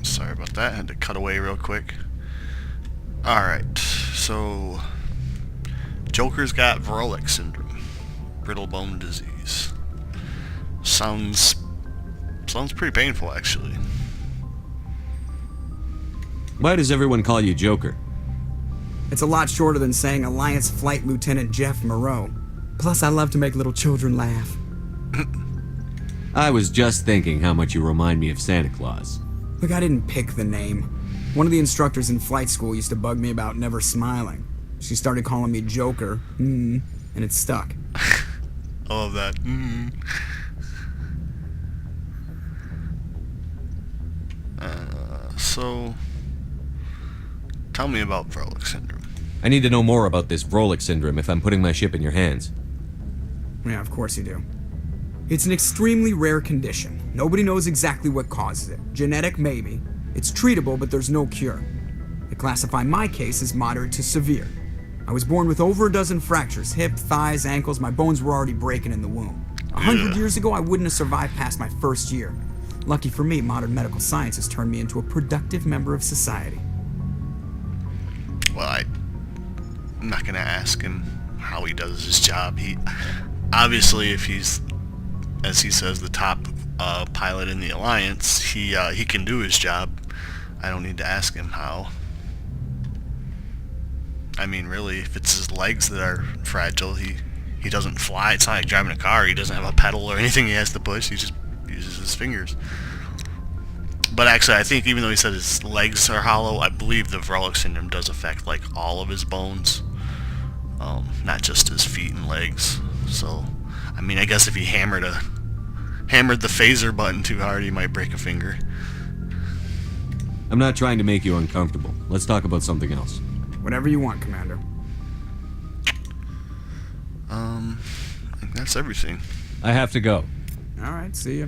Sorry about that. I had to cut away real quick. Alright, so Joker's got Vrolik syndrome, brittle bone disease. Sounds pretty painful, actually. Why does everyone call you Joker? It's a lot shorter than saying Alliance Flight Lieutenant Jeff Moreau. Plus, I love to make little children laugh. I was just thinking how much you remind me of Santa Claus. Look, I didn't pick the name. One of the instructors in flight school used to bug me about never smiling. She started calling me Joker, and it stuck. I love that. So, tell me about Vrolik syndrome. I need to know more about this Vrolik syndrome if I'm putting my ship in your hands. Yeah, of course you do. It's an extremely rare condition. Nobody knows exactly what causes it. Genetic, maybe. It's treatable, but there's no cure. They classify my case as moderate to severe. I was born with over a dozen fractures, hip, thighs, ankles. My bones were already breaking in the womb. 100 years ago, I wouldn't have survived past my first year. Lucky for me, modern medical science has turned me into a productive member of society. Well, I'm not gonna ask him how he does his job. He obviously, if he's, as he says, the top pilot in the Alliance, he can do his job. I don't need to ask him how. I mean, really, if it's his legs that are fragile, he doesn't fly. It's not like driving a car. He doesn't have a pedal or anything he has to push. He just uses his fingers. But actually, I think even though he said his legs are hollow, I believe the Vrolik syndrome does affect like all of his bones, not just his feet and legs. So, I mean, I guess if he hammered the phaser button too hard, he might break a finger. I'm not trying to make you uncomfortable. Let's talk about something else. Whatever you want, Commander. I think that's everything. I have to go. Alright, see ya.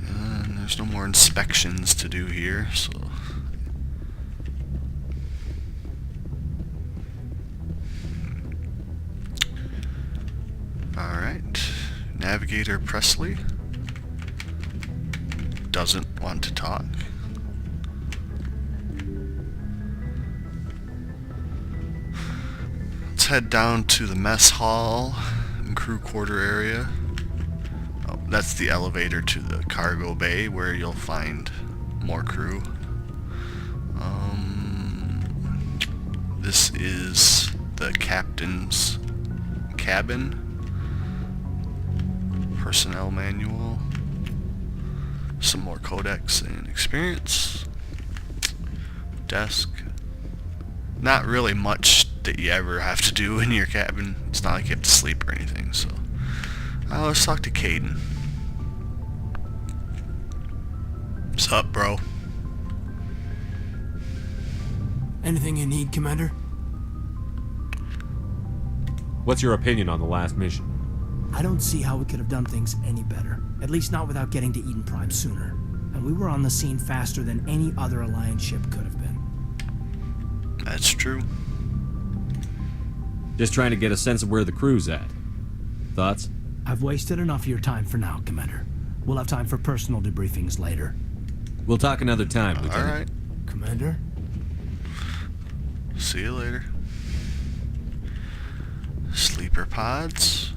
And there's no more inspections to do here, so... Alright. Navigator Presley doesn't want to talk. Let's head down to the mess hall and crew quarter area. Oh, that's the elevator to the cargo bay where you'll find more crew. This is the captain's cabin. Personnel manual. Some more codex and experience. Desk. Not really much that you ever have to do in your cabin. It's not like you have to sleep or anything, so... let's talk to Caden. What's up, bro? Anything you need, Commander? What's your opinion on the last mission? I don't see how we could have done things any better. At least not without getting to Eden Prime sooner. And we were on the scene faster than any other Alliance ship could have been. That's true. Just trying to get a sense of where the crew's at. Thoughts? I've wasted enough of your time for now, Commander. We'll have time for personal debriefings later. We'll talk another time, Lieutenant. Alright. Commander? See you later. Sleeper pods.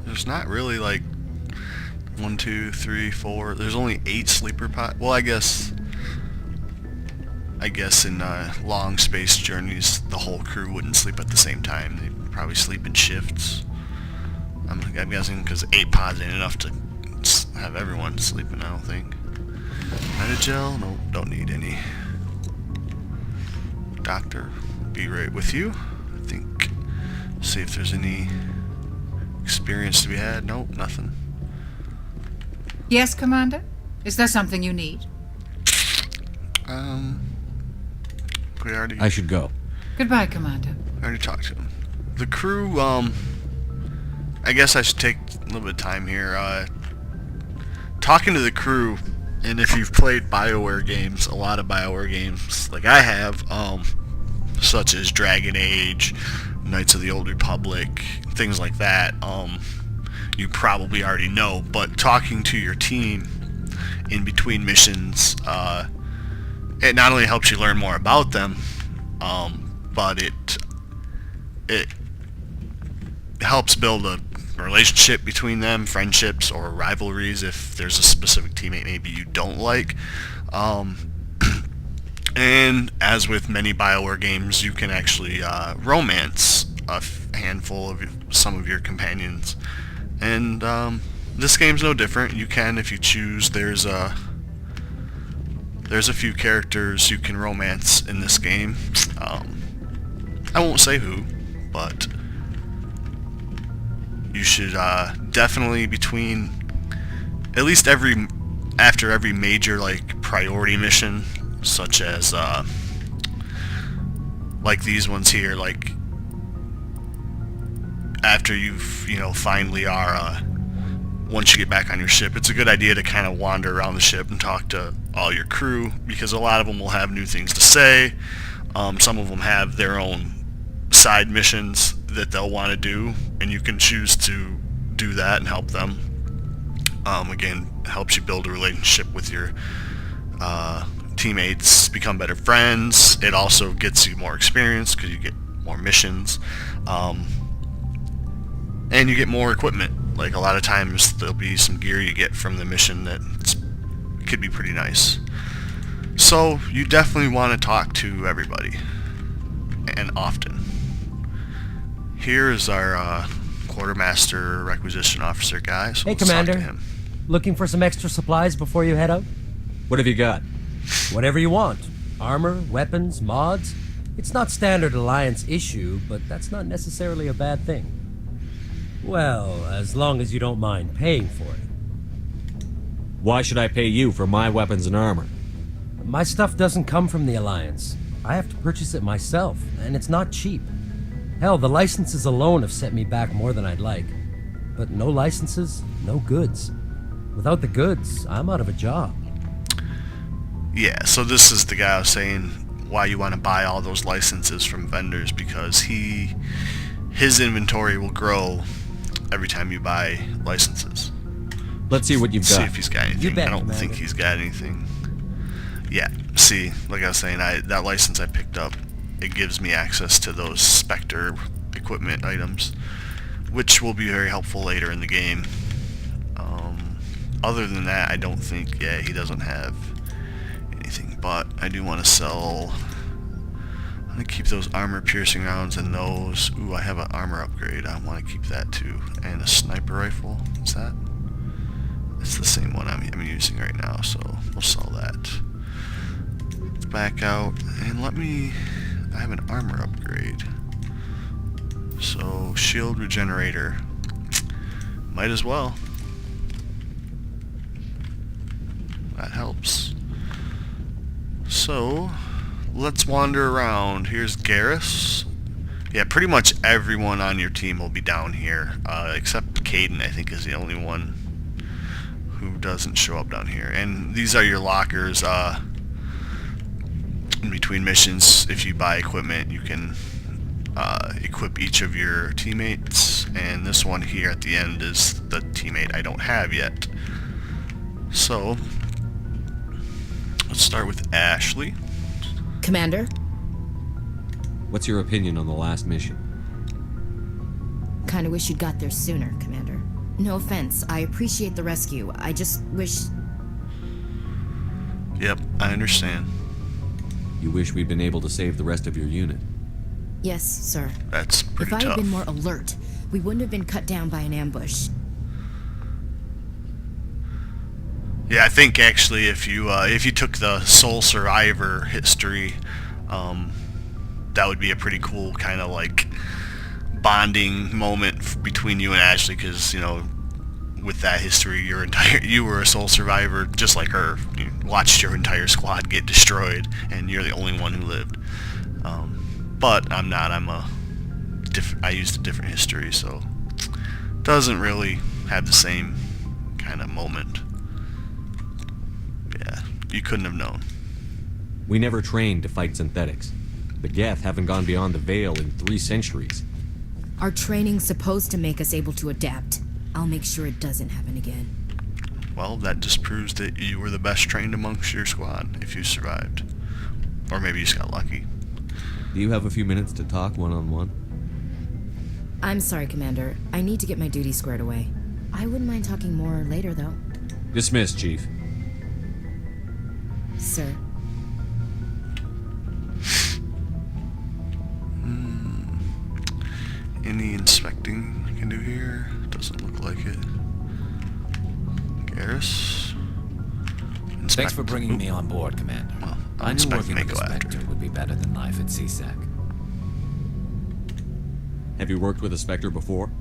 There's not really like 1, 2, 3, 4. There's only 8 sleeper pods. Well, I guess in long space journeys, the whole crew wouldn't sleep at the same time. They'd probably sleep in shifts. I'm guessing because 8 pods ain't enough to have everyone sleeping, I don't think. Metagel? No, don't need any. Doctor, be right with you. I think. See if there's any experience to be had. Nope, nothing. Yes, Commander? Is there something you need? We already... I should go. Goodbye, Commander. I already talked to him. The crew, I guess I should take a little bit of time here. Talking to the crew, and if you've played BioWare games, a lot of BioWare games, like I have, such as Dragon Age, Knights of the Old Republic, things like that, you probably already know. But talking to your team in between missions, it not only helps you learn more about them, but it helps build a relationship between them, friendships or rivalries if there's a specific teammate maybe you don't like. And as with many BioWare games, you can actually romance a handful of some of your companions. And this game's no different. You can, if you choose. There's a few characters you can romance in this game. I won't say who, but you should definitely between at least after every major like priority mission, such as like these ones here, like after you've finally are once you get back on your ship, it's a good idea to kind of wander around the ship and talk to all your crew, because a lot of them will have new things to say. Some of them have their own side missions that they'll want to do, and you can choose to do that and help them. Again, helps you build a relationship with your teammates, become better friends. It also gets you more experience because you get more missions, and you get more equipment. Like a lot of times there'll be some gear you get from the mission that could be pretty nice. So you definitely want to talk to everybody, and often. Here is our quartermaster requisition officer guy. So Hey, let's talk to Commander. him. Looking for some extra supplies before you head out? What have you got? Whatever you want. Armor, weapons, mods. It's not standard Alliance issue, but that's not necessarily a bad thing. Well, as long as you don't mind paying for it. Why should I pay you for my weapons and armor? My stuff doesn't come from the Alliance. I have to purchase it myself, and it's not cheap. Hell, the licenses alone have set me back more than I'd like. But no licenses, no goods. Without the goods, I'm out of a job. Yeah, so this is the guy I was saying why you want to buy all those licenses from vendors, because his inventory will grow every time you buy licenses. Let's see what you've See got. if he's got anything. You bet, I don't Commander. think he's got anything. Yeah, see, like I was saying, that license I picked up, it gives me access to those Spectre equipment items, which will be very helpful later in the game. Other than that, I don't think, yeah, he doesn't have anything, but I do want to sell. I'm going to keep those armor-piercing rounds and those. Ooh, I have an armor upgrade. I want to keep that too. And a sniper rifle. What's that? It's the same one I'm using right now, so we'll sell that. Back out, and I have an armor upgrade. So, shield regenerator. Might as well. That helps. So, let's wander around. Here's Garrus. Yeah, pretty much everyone on your team will be down here, except Caden, I think, is the only one who doesn't show up down here. And these are your lockers. In between missions, if you buy equipment, you can equip each of your teammates. And this one here at the end is the teammate I don't have yet. So, let's start with Ashley. Commander, What's your opinion on the last mission? kinda wish you'd got there sooner, Commander. No offense, I appreciate the rescue. I just wish... Yep, I understand. You wish we'd been able to save the rest of your unit. Yes, sir. That's pretty If I tough. had been more alert, we wouldn't have been cut down by an ambush. Yeah, I think actually if you took the sole survivor history, that would be a pretty cool kind of like bonding moment between you and Ashley, because with that history, you were a sole survivor just like her. You watched your entire squad get destroyed, and you're the only one who lived. But I'm not. I used a different history, so doesn't really have the same kind of moment. Yeah, you couldn't have known. We never trained to fight synthetics. The Geth haven't gone beyond the Veil in 3 centuries. Our training's supposed to make us able to adapt. I'll make sure it doesn't happen again. Well, that just proves that you were the best trained amongst your squad, if you survived. Or maybe you just got lucky. Do you have a few minutes to talk one-on-one? I'm sorry, Commander. I need to get my duty squared away. I wouldn't mind talking more later, though. Dismissed, Chief. Sir. Any inspecting you can do here? Doesn't look like it. Garrus? Thanks for bringing me on board, Commander. Well, I'll I knew inspect working with the Mako after. Spectre would be better than life at CSEC. Have you worked with a Spectre before?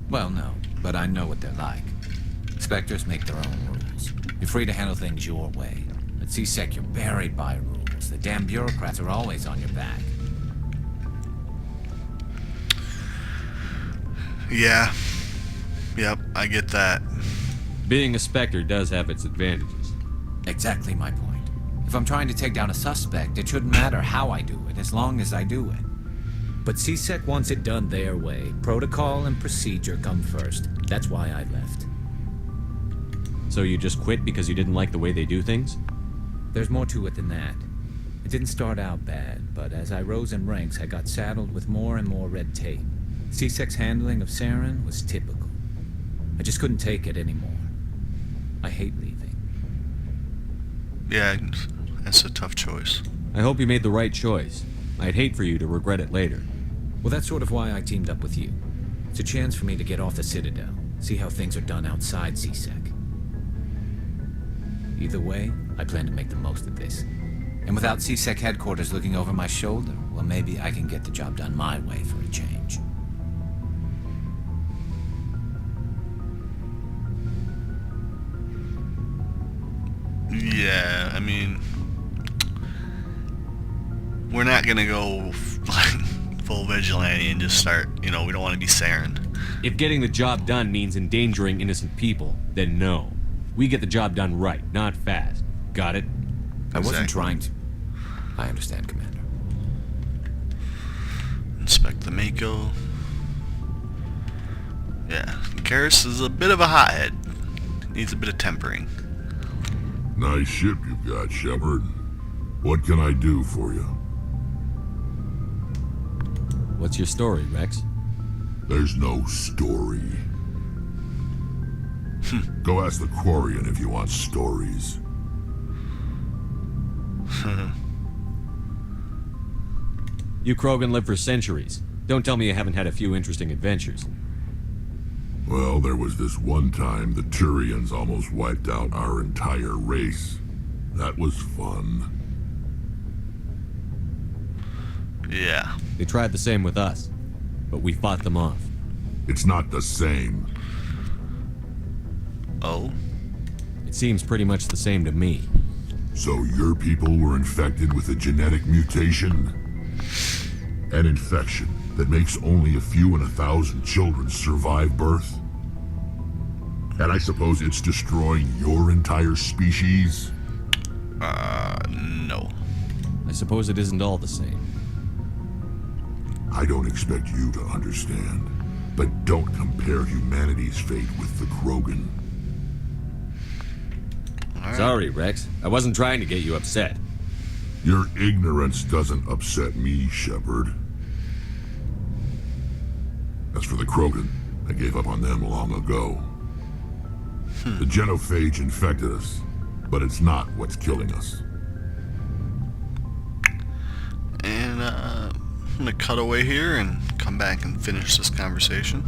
Well, no, but I know what they're like. Spectres make their own rules. You're free to handle things your way. At CSEC, you're buried by rules. The damn bureaucrats are always on your back. Yeah. Yep, I get that. Being a Spectre does have its advantages. Exactly my point. If I'm trying to take down a suspect, it shouldn't matter how I do it, as long as I do it. But CSEC wants it done their way. Protocol and procedure come first. That's why I left. So you just quit because you didn't like the way they do things? There's more to it than that. It didn't start out bad, but as I rose in ranks, I got saddled with more and more red tape. CSEC's handling of Saren was typical. I just couldn't take it anymore. I hate leaving. Yeah, that's a tough choice. I hope you made the right choice. I'd hate for you to regret it later. Well, that's sort of why I teamed up with you. It's a chance for me to get off the Citadel, see how things are done outside CSEC. Either way, I plan to make the most of this. And without CSEC headquarters looking over my shoulder, well, maybe I can get the job done my way for a change. Yeah, I mean, we're not gonna go like full vigilante and just start, we don't want to be Saren. If getting the job done means endangering innocent people, then no. We get the job done right, not fast. Got it? I wasn't Exactly. trying to... I understand, Commander. Inspect the Mako. Yeah, Garrus is a bit of a hothead. Needs a bit of tempering. Nice ship you've got, Shepard. What can I do for you? What's your story, Rex? There's no story. Go ask the Quarian if you want stories. You Krogan live for centuries. Don't tell me you haven't had a few interesting adventures. Well, there was this one time the Turians almost wiped out our entire race. That was fun. Yeah. They tried the same with us, but we fought them off. It's not the same. Oh? It seems pretty much the same to me. So your people were infected with a genetic mutation? An infection that makes only a few in 1,000 children survive birth? And I suppose it's destroying your entire species? No. I suppose it isn't all the same. I don't expect you to understand, but don't compare humanity's fate with the Krogan. Sorry, Rex. I wasn't trying to get you upset. Your ignorance doesn't upset me, Shepard. As for the Krogan, I gave up on them long ago. The genophage infected us, but it's not what's killing us. And I'm gonna cut away here and come back and finish this conversation.